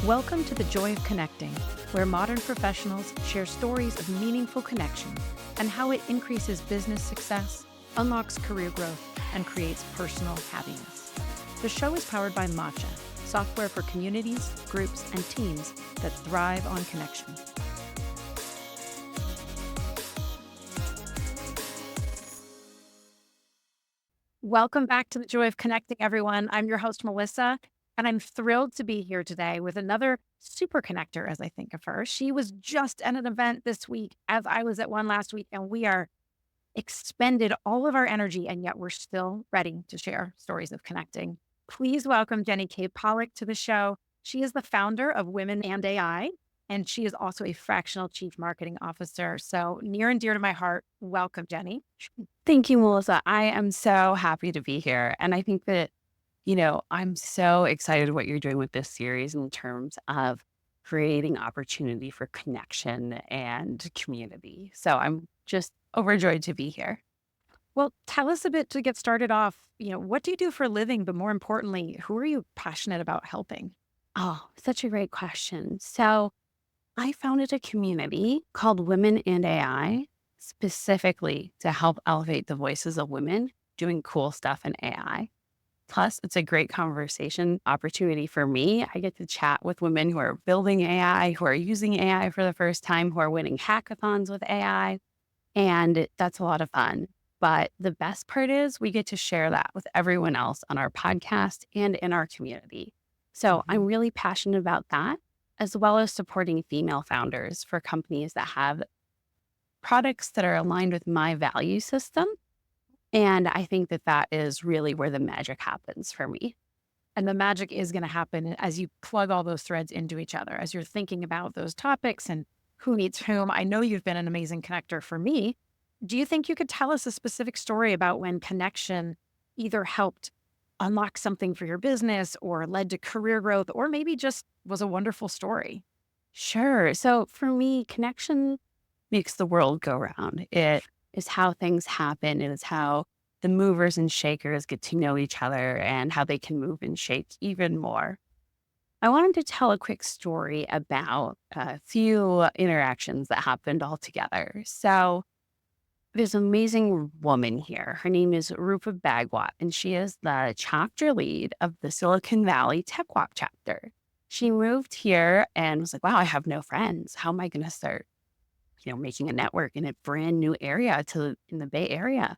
Welcome to the Joy of Connecting, where modern professionals share stories of meaningful connection and how it increases business success, unlocks career growth, and creates personal happiness. The show is powered by Matcha, software for communities, groups, and teams that thrive on connection. Welcome back to the Joy of Connecting, everyone. I'm your host, Melissa, and I'm thrilled to be here today with another super connector, as I think of her. She was just at an event this week, as I was at one last week, and we are expended all of our energy, and yet we're still ready to share stories of connecting. Please welcome Jenny Kay Pollock to the show. She is the founder of Women and AI, and she is also a fractional chief marketing officer. So near and dear to my heart, welcome, Jenny. Thank you, Melissa. I am so happy to be here. And I think that, I'm so excited what you're doing with this series in terms of creating opportunity for connection and community. So I'm just overjoyed to be here. Well, tell us a bit to get started off. What do you do for a living? But more importantly, who are you passionate about helping? Oh, such a great question. So I founded a community called Women and AI specifically to help elevate the voices of women doing cool stuff in AI. Plus, it's a great conversation opportunity for me. I get to chat with women who are building AI, who are using AI for the first time, who are winning hackathons with AI. And that's a lot of fun. But the best part is we get to share that with everyone else on our podcast and in our community. So I'm really passionate about that, as well as supporting female founders for companies that have products that are aligned with my value system. And I think that that is really where the magic happens for me. And the magic is going to happen as you plug all those threads into each other, as you're thinking about those topics and who needs whom. I know you've been an amazing connector for me. Do you think you could tell us a specific story about when connection either helped unlock something for your business or led to career growth, or maybe just was a wonderful story? Sure. So for me, connection makes the world go round. It is how things happen. It is how the movers and shakers get to know each other and how they can move and shake even more. I wanted to tell a quick story about a few interactions that happened all together. So there's an amazing woman here. Her name is Rupa Bhagwat, and she is the chapter lead of the Silicon Valley Tech Walk chapter. She moved here and was like, wow, I have no friends. How am I going to start, making a network in a brand new area in the Bay Area?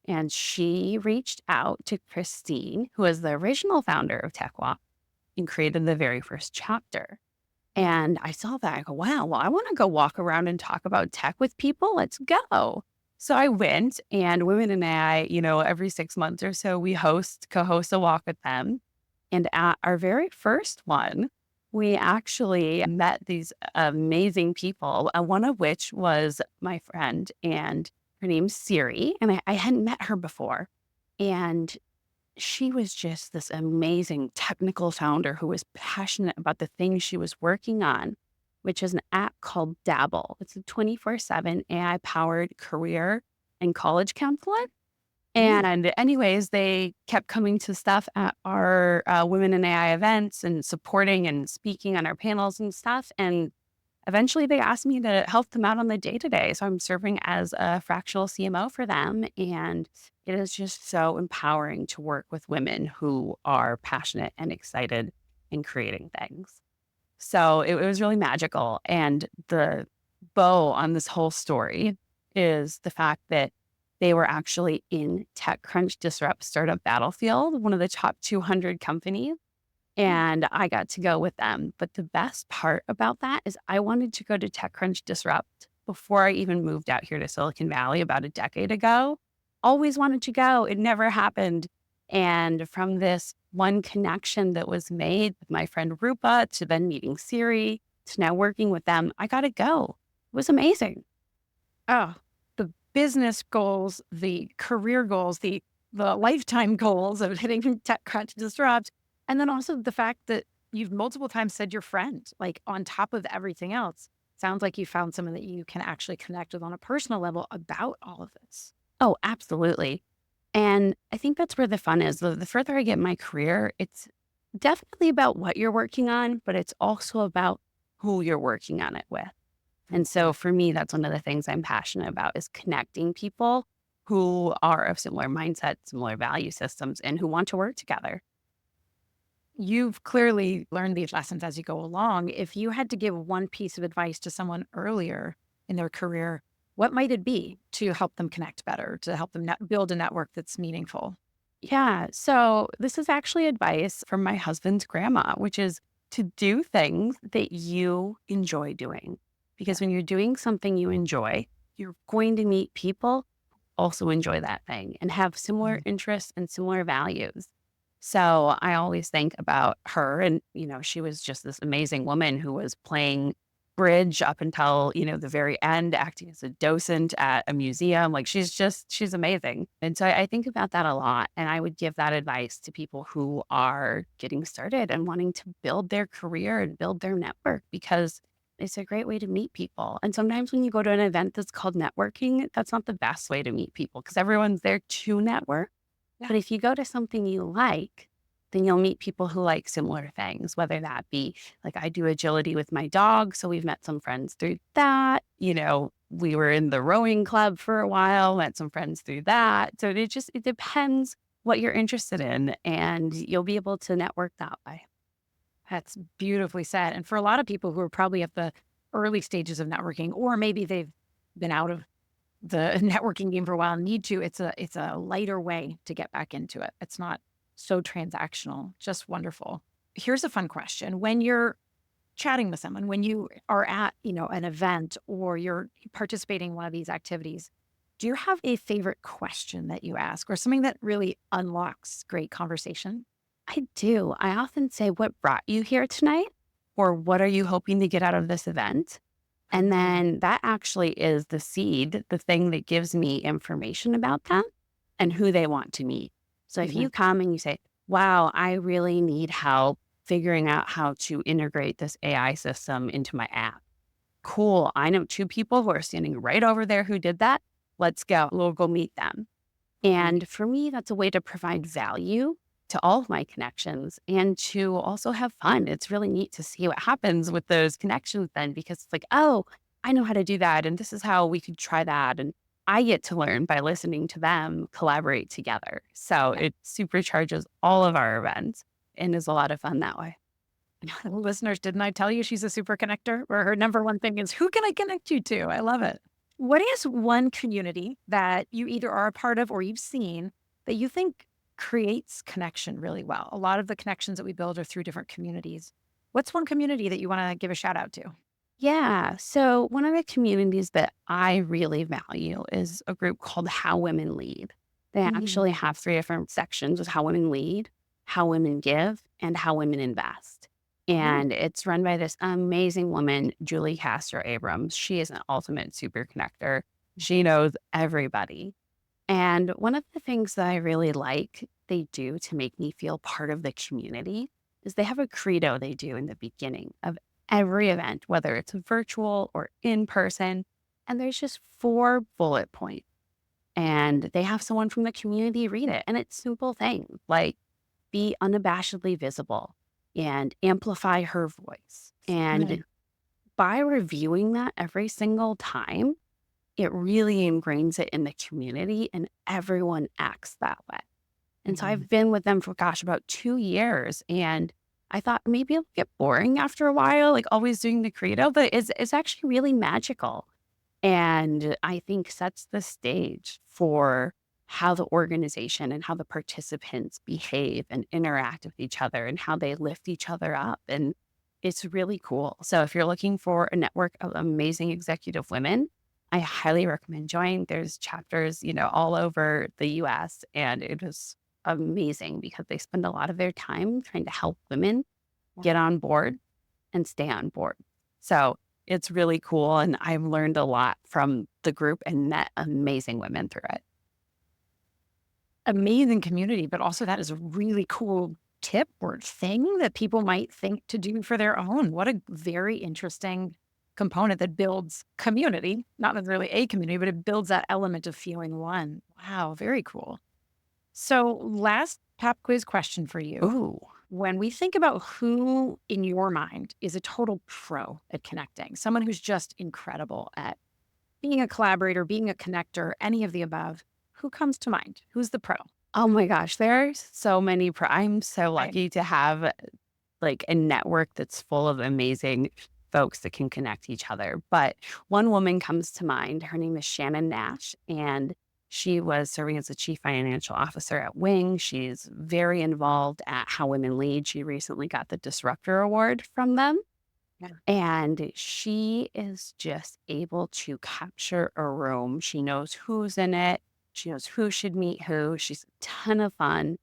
And she reached out to Christine, who was the original founder of Tech Walk, and created the very first chapter. And I saw that. I go, wow, well, I want to go walk around and talk about tech with people. Let's go. So I went, and Women in AI, every 6 months or so, we co-host a walk with them. And at our very first one, we actually met these amazing people, one of which was my friend, and her name's Siri, and I hadn't met her before. And she was just this amazing technical founder who was passionate about the things she was working on, which is an app called Dabble. It's a 24/7 AI-powered career and college counselor. And anyways, they kept coming to stuff at our Women in AI events and supporting and speaking on our panels and stuff. And eventually they asked me to help them out on the day-to-day. So I'm serving as a fractional CMO for them. And it is just so empowering to work with women who are passionate and excited in creating things. So it was really magical. And the bow on this whole story is the fact that they were actually in TechCrunch Disrupt Startup Battlefield, one of the top 200 companies. And I got to go with them. But the best part about that is I wanted to go to TechCrunch Disrupt before I even moved out here to Silicon Valley about a decade ago. Always wanted to go. It never happened. And from this one connection that was made with my friend Rupa to then meeting Siri to now working with them, I got to go. It was amazing. Oh, the business goals, the career goals, the lifetime goals of hitting TechCrunch Disrupt. And then also the fact that you've multiple times said your friend, like on top of everything else. Sounds like you found someone that you can actually connect with on a personal level about all of this. Oh, absolutely. And I think that's where the fun is. The further I get in my career, it's Definitely about what you're working on, but it's also about who you're working on it with. And so for me, that's one of the things I'm passionate about is connecting people who are of similar mindset, similar value systems, and who want to work together. You've clearly learned these lessons as you go along. If you had to give one piece of advice to someone earlier in their career, what might it be to help them connect better, to help them build a network that's meaningful? Yeah. So this is actually advice from my husband's grandma, which is to do things that you enjoy doing. Yeah. Because when you're doing something you enjoy, you're going to meet people who also enjoy that thing and have similar Mhm. interests and similar values. So I always think about her and, she was just this amazing woman who was playing bridge up until, the very end, acting as a docent at a museum. Like she's amazing. And so I think about that a lot. And I would give that advice to people who are getting started and wanting to build their career and build their network because it's a great way to meet people. And sometimes when you go to an event that's called networking, that's not the best way to meet people because everyone's there to network. Yeah. But if you go to something you like, then you'll meet people who like similar things, whether that be like I do agility with my dog. So we've met some friends through that. We were in the rowing club for a while, met some friends through that. So it depends what you're interested in and you'll be able to network that way. That's beautifully said. And for a lot of people who are probably at the early stages of networking, or maybe they've been out of the networking game for a while and need to, it's a lighter way to get back into it. It's not so transactional. Just wonderful. Here's a fun question. When you're chatting with someone, when you are at, an event or you're participating in one of these activities, do you have a favorite question that you ask or something that really unlocks great conversation? I do. I often say, what brought you here tonight? Or what are you hoping to get out of this event? And Oh, then that actually is the seed, the thing that gives me information about them and who they want to meet. So if mhm. you come and you say, wow, I really need help figuring out how to integrate this AI system into my app. Cool. I know two people who are standing right over there who did that. Let's go. We'll go meet them. Mm. And for me, that's a way to provide value to all of my connections and to also have fun. It's really neat to see what happens with those connections then because it's like, oh, I know how to do that. And this is how we could try that. And I get to learn by listening to them collaborate together. So Yeah. it supercharges all of our events and is a lot of fun that way. Listeners, didn't I tell you she's a super connector? Or her number one thing is who can I connect you to? I love it. What is one community that you either are a part of or you've seen that you think creates connection really well? A lot of the connections that we build are through different communities. What's one community that you want to give a shout out to? Yeah. So one of the communities that I really value is a group called How Women Lead. They Mhm. actually have three different sections with how women lead, how women give, and how women invest. Ooh. And it's run by this amazing woman, Julie Castro Abrams. She is an ultimate super connector. She knows everybody. And one of the things that I really like they do to make me feel part of the community is they have a credo they do in the beginning of every event, whether it's virtual or in person. And there's just four bullet points. And they have someone from the community read it. And it's simple things like be unabashedly visible and amplify her voice. And Mm. by reviewing that every single time, it really ingrains it in the community and everyone acts that way. And so Mhm. I've been with them for, gosh, about 2 years. And I thought maybe it'll get boring after a while, like always doing the credo, but it's actually really magical. And I think sets the stage for how the organization and how the participants behave and interact with each other and how they lift each other up. And it's really cool. So if you're looking for a network of amazing executive women, I highly recommend joining. There's chapters, all over the US, and it is amazing because they spend a lot of their time trying to help women get on board and stay on board. So it's really cool. And I've learned a lot from the group and met amazing women through it. Amazing community, but also that is a really cool tip or thing that people might think to do for their own. What a very interesting component that builds community, not necessarily a community, but it builds that element of feeling one. Wow, very cool. So, last pop quiz question for you. Ooh. When we think about who in your mind is a total pro at connecting, someone who's just incredible at being a collaborator, being a connector, any of the above, who comes to mind? Who's the pro? Oh my gosh, there are so many I'm so Right. lucky to have, like, a network that's full of amazing folks that can connect each other, but one woman comes to mind. Her name is Shannon Nash, and she was serving as the chief financial officer at Wing. She's very involved at How Women Lead. She recently got the Disruptor Award from them, Yeah. and she is just able to capture a room. She knows who's in it. She knows who should meet who. She's a ton of fun,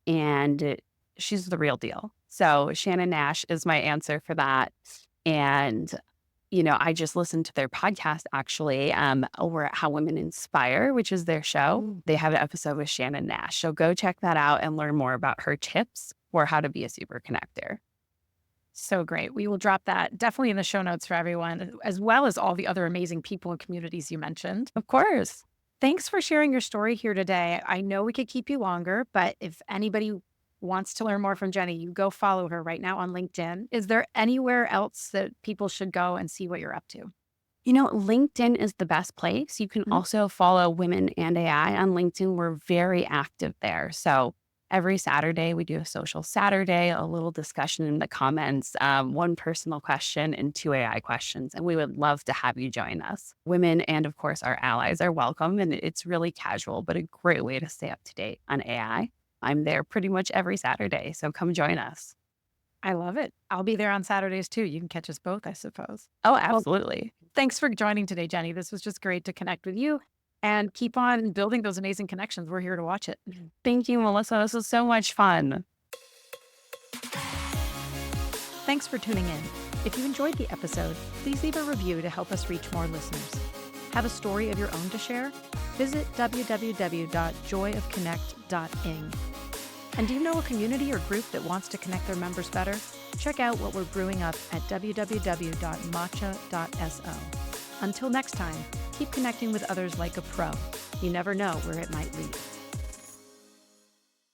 and she's the real deal. So Shannon Nash is my answer for that. And, I just listened to their podcast actually over at How Women Inspire, which is their show. Mm. They have an episode with Shannon Nash. So go check that out and learn more about her tips for how to be a super connector. So great. We will drop that definitely in the show notes for everyone, as well as all the other amazing people and communities you mentioned. Of course. Thanks for sharing your story here today. I know we could keep you longer, but if anybody wants to learn more from Jenny, you go follow her right now on LinkedIn. Is there anywhere else that people should go and see what you're up to? LinkedIn is the best place. You can Mhm. also follow Women and AI on LinkedIn. We're very active there. So every Saturday, we do a social Saturday, a little discussion in the comments, one personal question and two AI questions. And we would love to have you join us. Women and, of course, our allies are welcome. And it's really casual, but a great way to stay up to date on AI. I'm there pretty much every Saturday. So come join us. I love it. I'll be there on Saturdays too. You can catch us both, I suppose. Oh, Well, absolutely. thanks for joining today, Jenny. This was just great to connect with you and keep on building those amazing connections. We're here to watch it. Thank you, Melissa. This was so much fun. Thanks for tuning in. If you enjoyed the episode, please leave a review to help us reach more listeners. Have a story of your own to share? Visit www.joyofconnect.ing. And do you know a community or group that wants to connect their members better? Check out what we're brewing up at www.matcha.so. Until next time, keep connecting with others like a pro. You never know where it might lead.